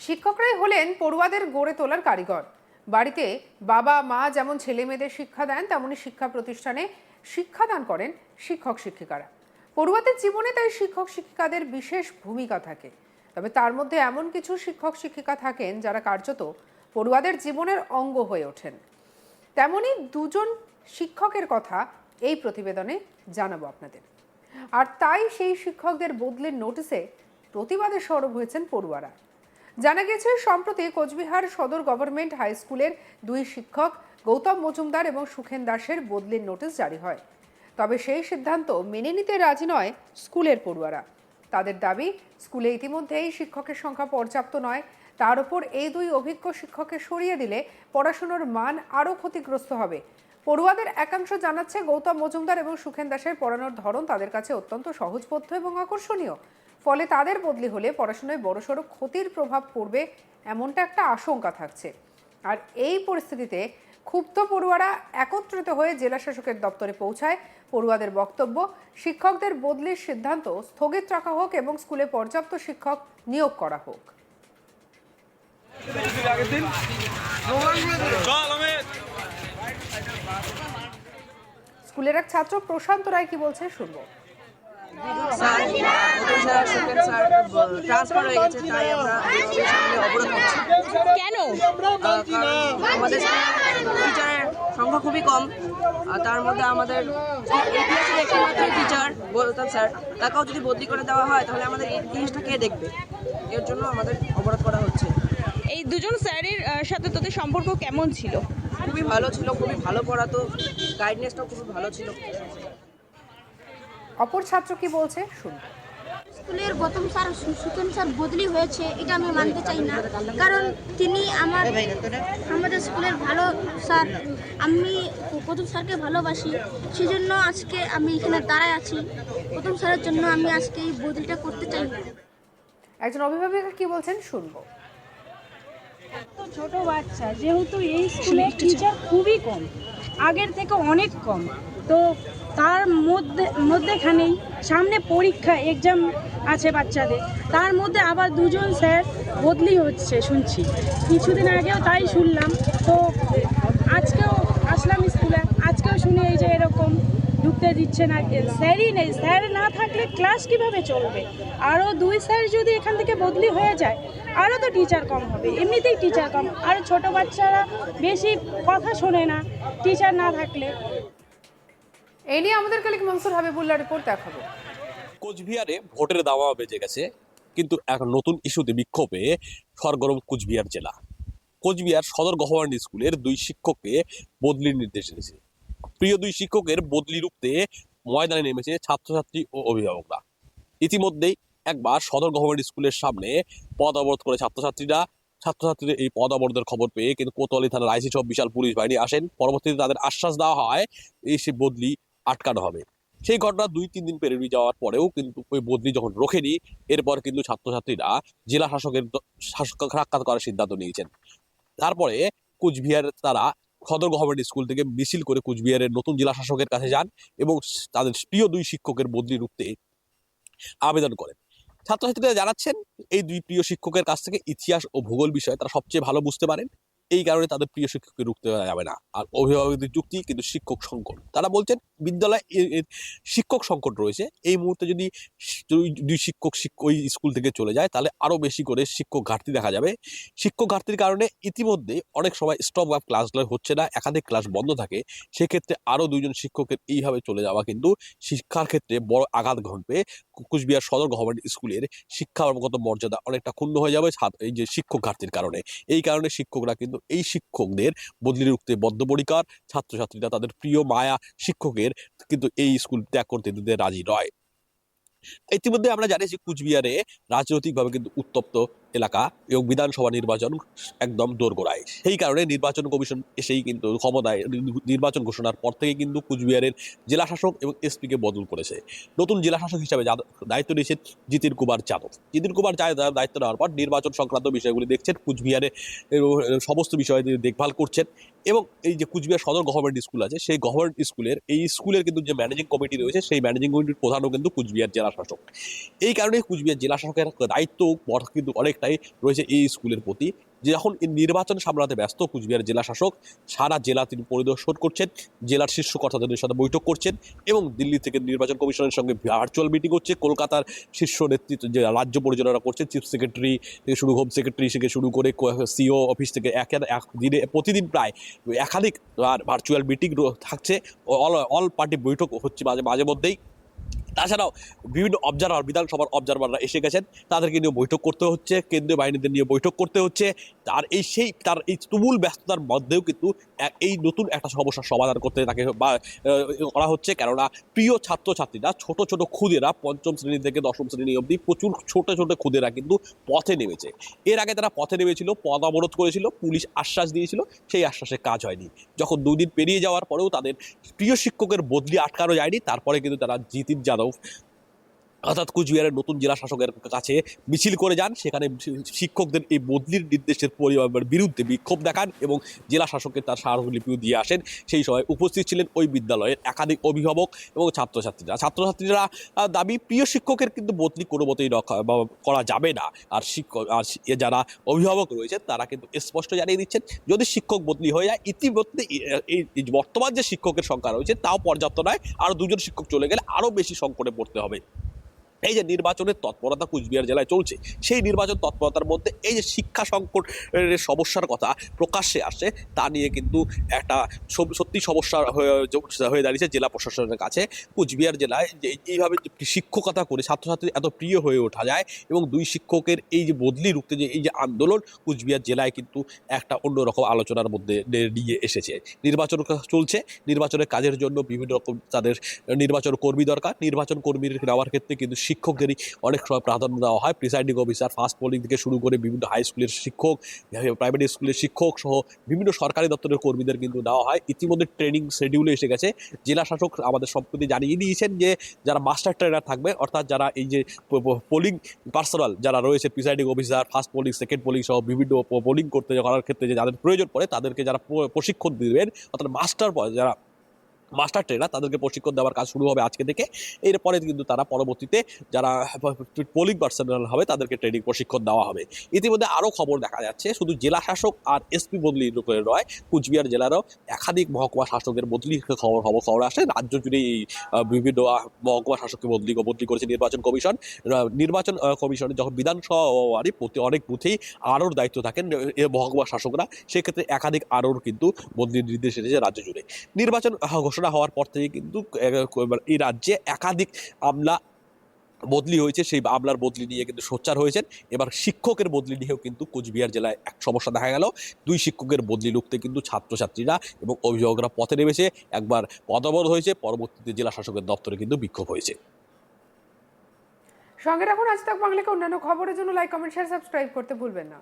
শিক্ষকরাই হলেন পড়ুয়াদের গড়ে তোলার কারিগর। বাড়িতে বাবা মা যেমন ছেলে মেয়েদের শিক্ষা দেন, তেমনি শিক্ষা প্রতিষ্ঠানে শিক্ষাদান করেন শিক্ষক শিক্ষিকারা। পড়ুয়াদের জীবনে তাই শিক্ষক শিক্ষিকাদের বিশেষ ভূমিকা থাকে। তবে তার মধ্যে এমন কিছু শিক্ষক শিক্ষিকা থাকেন যারা কার্যত পড়ুয়াদের জীবনের অঙ্গ হয়ে ওঠেন। তেমনি দুজন শিক্ষকের কথা এই প্রতিবেদনে জানাবো আপনাদের। আর তাই সেই শিক্ষকদের বদলির নোটিশে প্রতিবাদে সরব হয়েছেন পড়ুয়ারা। জানা গেছে, সম্প্রতি কোচবিহার সদর গভর্নমেন্ট হাই স্কুলের দুই শিক্ষক গৌতম মজুমদার এবং সুখেন দাসের বদলির নোটিশ জারি হয়। তবে সেই সিদ্ধান্ত মেনে নিতে রাজি নয় স্কুলের পড়ুয়ারা। তাদের দাবি, স্কুলে ইতিমধ্যেই শিক্ষকের সংখ্যা পর্যাপ্ত নয়, তার উপর এই দুই অভিজ্ঞ শিক্ষককে সরিয়ে দিলে পড়াশোনার মান আরও ক্ষতিগ্রস্ত হবে। পড়ুয়াদের একাংশ জানাচ্ছে, গৌতম মজুমদার এবং সুখেন দাসের পড়ানোর ধরন তাদের কাছে অত্যন্ত সহজবোধ্য এবং আকর্ষণীয়। ফলে তাদের বদলি হলে পড়াশোনায় বড়সড় ক্ষতির প্রভাব পড়বে, এমনটা একটা আশঙ্কা থাকছে। আর এই পরিস্থিতিতে ক্ষুব্ধ পড়ুয়ারা একত্রিত হয়ে জেলা শাসকের দপ্তরে পৌঁছায়। পড়ুয়াদের বক্তব্য, শিক্ষকদের বদলির সিদ্ধান্ত স্থগিত রাখা হোক এবং স্কুলে পর্যাপ্ত শিক্ষক নিয়োগ করা হোক। স্কুলের এক ছাত্র প্রশান্ত রায় কি বলছে শুনবো। ট্রান্সফার হয়ে গেছে, তাই আমরা সামনে অবরোধ করছি। কেন? আমাদের টিচারের সংখ্যা খুবই কম, তার মধ্যে আমাদের ইতিহাসের একমাত্র টিচার গৌতম স্যার, তাকেও যদি বদলি করে দেওয়া হয় তাহলে আমাদের ইতিহাসটা কে দেখবে? এর জন্য আমাদের অবরোধ করা হচ্ছে। এই দুজন স্যারের সাথে তোদের সম্পর্ক কেমন ছিল? খুবই ভালো ছিল, খুবই ভালো পড়াতো, গাইডনেসটাও খুবই ভালো ছিল। অপর ছাত্র কি বলছে শুনবো। স্কুলের গৌতম স্যার সুখেন স্যার বদলি হয়েছে, এটা আমি মানতে চাই না। কারণ তিনি আমাদের স্কুলের ভালো স্যার। আমি গৌতম স্যারকে ভালোবাসি, সেজন্য আজকে আমি এখানে দাঁড়ায় আছি। গৌতম স্যারের জন্য আমি আজকে এই বদলিটা করতে চাই না। একজন অভিভাবিকা কি বলছেন শুনবো। তো ছোট বাচ্চা, যেহেতু এই স্কুলে টিচার খুবই কম, আগের থেকে অনেক কম, তো তার মধ্যেখানেই সামনে পরীক্ষা এক্সাম আছে বাচ্চাদের, তার মধ্যে আবার দুজন স্যার বদলি হচ্ছে শুনছি। কিছুদিন আগেও তাই শুনলাম, তো আজকেও আসলাম স্কুলে, আজকেও শুনি এই যে এরকম ঢুকতে দিচ্ছে না, স্যারই নেই। স্যার না থাকলে ক্লাস কিভাবে চলবে? আরও দুই স্যার যদি এখান থেকে বদলি হয়ে যায়, আরও তো টিচার কম হবে, এমনিতেই টিচার কম, আর ছোট বাচ্চারা বেশি কথা শোনে না টিচার না থাকলে। এই নিয়ে আমাদের কালিক মনসুর হাবিবুল্লাহ রিপোর্ট দেখাবো। কোচবিহারে ভোটের দাওয়া বেজে গেছে, কিন্তু এখন নতুন ইস্যুতে বিক্ষোভে সরগরম কোচবিহার জেলা। কোচবিহার সদর গভর্নমেন্ট স্কুলের দুই শিক্ষককে বদলির নির্দেশ দিয়েছে। প্রিয় দুই শিক্ষকের বদলি রুখতে ময়দানে নেমেছে ছাত্রছাত্রী ও অভিভাবকরা। ইতিমধ্যেই একবার সদর গভর্নমেন্ট স্কুলের সামনে পথ অবরোধ করে ছাত্রছাত্রীদের এই পদ অবরোধের খবর পেয়ে কিন্তু কোতোয়ালি থানার আইসি সব বিশাল পুলিশ বাহিনী আসেন। পরবর্তীতে তাদের আশ্বাস দেওয়া হয় এই সে বদলি আটকানো হবে। সেই ঘটনা 2-3 দিন পেরিয়ে যাওয়ার পরেও কিন্তু ওই বদলি যখন রোখেনি, এরপর কিন্তু ছাত্রছাত্রীরা জেলা শাসকের সাক্ষাৎ করার সিদ্ধান্ত নিয়েছেন। তারপরে কুচবিহার তারা সদর গভর্নমেন্ট স্কুল থেকে মিছিল করে কুচবিহারের নতুন জেলা শাসকের কাছে যান এবং তাদের প্রিয় দুই শিক্ষকের বদলি রুখতে আবেদন করেন। ছাত্রছাত্রীরা জানাচ্ছেন, এই দুই প্রিয় শিক্ষকের কাছ থেকে ইতিহাস ও ভূগোল বিষয়ে তারা সবচেয়ে ভালো বুঝতে পারেন, এই কারণে তাদের প্রিয় শিক্ষককে রুখতে যাবে না। আর অভিভাবকদের যুক্তি কিন্তু শিক্ষক সংকট। তারা বলছেন, বিদ্যালয়ে শিক্ষক সংকট রয়েছে, এই মুহূর্তে যদি দুই শিক্ষক ওই স্কুল থেকে চলে যায় তাহলে আরো বেশি করে শিক্ষক ঘাটতি দেখা যাবে। শিক্ষক ঘাটতির কারণে ইতিমধ্যে অনেক সময় স্টপ আপ ক্লাসগুলো হচ্ছে না, একাধিক ক্লাস বন্ধ থাকে। সেক্ষেত্রে আরো দুইজন শিক্ষকের এইভাবে চলে যাওয়া কিন্তু শিক্ষার ক্ষেত্রে বড় আঘাত ঘটবে। কুচবিহার সদর গভর্নমেন্ট স্কুলের শিক্ষাগত মর্যাদা অনেকটা ক্ষুণ্ণ হয়ে যাবে এই যে শিক্ষক ঘাটতির কারণে। এই কারণে শিক্ষকরা কিন্তু এই শিক্ষকদের বদলি রুখতে বদ্ধপরিকর। ছাত্রছাত্রীরা তাদের প্রিয় মায়া শিক্ষকের কিন্তু এই স্কুল ত্যাগ করতে দিতে রাজি নয়। ইতিমধ্যে আমরা জানি যে কুচবিহারে রাজনৈতিকভাবে কিন্তু উত্তপ্ত এলাকা এবং বিধানসভা নির্বাচন একদম দোরগোড়ায়। সেই কারণে নির্বাচন কমিশন এসেই কিন্তু ক্ষমতায় নির্বাচন ঘোষণার পর থেকে কিন্তু কুচবিহারের জেলা শাসক এবং এসপিকে বদল করেছে। নতুন জেলা শাসক হিসাবে দায়িত্ব নিয়েছেন জিতিন কুমার যাদব। জিতিন কুমার যাদব দায়িত্ব নেওয়ার পর নির্বাচন সংক্রান্ত বিষয়গুলি দেখছেন, কুচবিহারে সমস্ত বিষয় দেখভাল করছেন। এবং এই যে কুচবিহার সদর গভর্নমেন্ট স্কুল আছে, সেই গভর্নমেন্ট স্কুলের কিন্তু যে ম্যানেজিং কমিটি রয়েছে, সেই ম্যানেজিং কমিটির প্রধানও কিন্তু কুচবিহার জেলা শাসক। এই কারণে কুচবিহার জেলা শাসকের দায়িত্ব কিন্তু অনেকটাই রয়েছে এই স্কুলের প্রতি। যখন এই নির্বাচন সামলাতে ব্যস্ত কুচবিহার জেলা শাসক, সারা জেলা তিনি পরিদর্শন করছেন, জেলার শীর্ষ কর্তাদের সাথে বৈঠক করছেন এবং দিল্লি থেকে নির্বাচন কমিশনের সঙ্গে ভার্চুয়াল মিটিং হচ্ছে। কলকাতার শীর্ষ নেতৃত্ব যে রাজ্য পরিচালনা করছেন, চিফ সেক্রেটারি থেকে শুরু, হোম সেক্রেটারি থেকে শুরু করে সিও অফিস থেকে দিনে প্রতিদিন প্রায় একাধিক ভার্চুয়াল মিটিং থাকছে, অল পার্টি বৈঠক হচ্ছে মাঝে মধ্যেই। তাছাড়াও বিভিন্ন অবজারভার, বিধানসভার অবজারভাররা এসে গেছেন, তাদেরকে নিয়ে বৈঠক করতে হচ্ছে, কেন্দ্রীয় বাহিনীদের নিয়ে বৈঠক করতে হচ্ছে। আর তার এই তুমুল ব্যস্ততার মধ্যেও কিন্তু এই নতুন একটা সমস্যার সমাধান করতে তাকে করা হচ্ছে। কেননা প্রিয় ছাত্রছাত্রীরা, ছোট ছোট খুদেরা, পঞ্চম শ্রেণী থেকে দশম শ্রেণী অবধি প্রচুর ছোট ছোট খুদেরা কিন্তু পথে নেমেছে। এর আগে তারা পথে নেমেছিল, পথ অবরোধ করেছিল, পুলিশ আশ্বাস দিয়েছিল, সেই আশ্বাসে কাজ হয়নি। যখন 2 দিন পেরিয়ে যাওয়ার পরেও তাদের প্রিয় শিক্ষকের বদলি আটকানো যায়নি, তারপরে কিন্তু তারা জিতিন যাদব অর্থাৎ কুচবিহারের নতুন জেলা শাসকের কাছে মিছিল করে যান। সেখানে শিক্ষকদের এই বদলির নির্দেশের বিরুদ্ধে বিক্ষোভ দেখান এবং জেলা শাসককে তার স্মারকলিপিও দিয়ে আসেন। সেই সময় উপস্থিত ছিলেন ওই বিদ্যালয়ের একাধিক অভিভাবক এবং ছাত্রছাত্রীরা দাবি, প্রিয় শিক্ষকের কিন্তু বদলি কোনো মতেই করা যাবে না। আর যারা অভিভাবক রয়েছেন তারা কিন্তু স্পষ্ট জানিয়ে দিচ্ছেন, যদি শিক্ষক বদলি হয়ে যায়, ইতিমধ্যে এই বর্তমান যে শিক্ষকের সংখ্যা রয়েছে তাও পর্যাপ্ত নয়, আরও 2জন শিক্ষক চলে গেলে আরও বেশি সংকটে পড়তে হবে। এই যে নির্বাচনের তৎপরতা কুচবিহার জেলায় চলছে, সেই নির্বাচন তৎপরতার মধ্যে এই যে শিক্ষা সংকটের সমস্যার কথা প্রকাশ্যে আসে, তা নিয়ে কিন্তু একটা সত্যি সমস্যা হয়ে দাঁড়িয়েছে জেলা প্রশাসনের কাছে। কুচবিহার জেলায় যে এইভাবে শিক্ষকতা করে ছাত্রছাত্রী এত প্রিয় হয়ে ওঠা যায় এবং 2 শিক্ষকের এই যে বদলি রুখতে যে এই যে আন্দোলন, কুচবিহার জেলায় কিন্তু একটা অন্যরকম আলোচনার মধ্যে নিয়ে এসেছে। নির্বাচন চলছে, নির্বাচনের কাজের জন্য বিভিন্ন রকম তাদের নির্বাচন কর্মী দরকার। নির্বাচন কর্মী নেওয়ার ক্ষেত্রে কিন্তু শিক্ষকদেরই অনেক সময় প্রাধান্য দেওয়া হয়। প্রিসাইডিং অফিসার, ফার্স্ট পোলিং থেকে শুরু করে বিভিন্ন হাই স্কুলের শিক্ষক, প্রাইমারি স্কুলের শিক্ষক সহ বিভিন্ন সরকারি দপ্তরের কর্মীদের কিন্তু দেওয়া হয়। ইতিমধ্যে ট্রেনিং শিডিউলে এসে গেছে। জেলা শাসক আমাদের সম্প্রতি জানিয়ে দিয়েছেন যে যারা মাস্টার ট্রেনার থাকবে, অর্থাৎ যারা এই যে পোলিং পার্সোনাল যারা রয়েছে, presiding officer, first polling, second polling সহ বিভিন্ন পোলিং করতে করার ক্ষেত্রে যে যাদের প্রয়োজন পড়ে, তাদেরকে যারা প্রশিক্ষণ দিবেন, অর্থাৎ যারা মাস্টার ট্রেনার, তাদেরকে প্রশিক্ষণ দেওয়ার কাজ শুরু হবে আজকে থেকে। এরপরে কিন্তু তারা পরবর্তীতে যারা পোলিং পার্সোনাল হবে তাদেরকে ট্রেনিং প্রশিক্ষণ দেওয়া হবে। ইতিমধ্যে আরও খবর দেখা যাচ্ছে, শুধু জেলা শাসক আর এসপি বদলি নয়, কুচবিহার জেলারও একাধিক মহকুমা শাসকের বদলি খবর আসে। রাজ্য জুড়ে এই বিভিন্ন মহকুমা শাসককে বদলি করেছে নির্বাচন কমিশন। নির্বাচন কমিশনের যখন বিধানসভারই অনেক বুথেই আরোর দায়িত্ব থাকেন মহকুমা শাসকরা, সেক্ষেত্রে একাধিক আরোর কিন্তু বদলির নির্দেশ এসেছে রাজ্য জুড়ে। নির্বাচন ঘোষণা হওয়ার পর থেকে কিন্তু এই রাজ্যে একাধিক আমলা বদলি হয়েছে, সেই আমলার বদলি নিয়ে কিন্তু সোচ্চার হয়েছেন। এবার শিক্ষকের বদলি নিয়েও কিন্তু কোচবিহার জেলায় এক সমস্যা দেখা গেল। 2 শিক্ষকের বদলি লুকতে কিন্তু ছাত্রছাত্রীরা এবং অভিভাবকরা পথে নেমেছে। একবার পদবরোধ হয়েছে, পরবর্তীতে জেলা শাসকের দপ্তরে কিন্তু বিক্ষোভ হয়েছে। সঙ্গে রাখুন আজ তাক বাংলাকে। অন্যান্য খবরের জন্য লাইক, কমেন্ট, শেয়ার, সাবস্ক্রাইব করতে ভুলবেন না।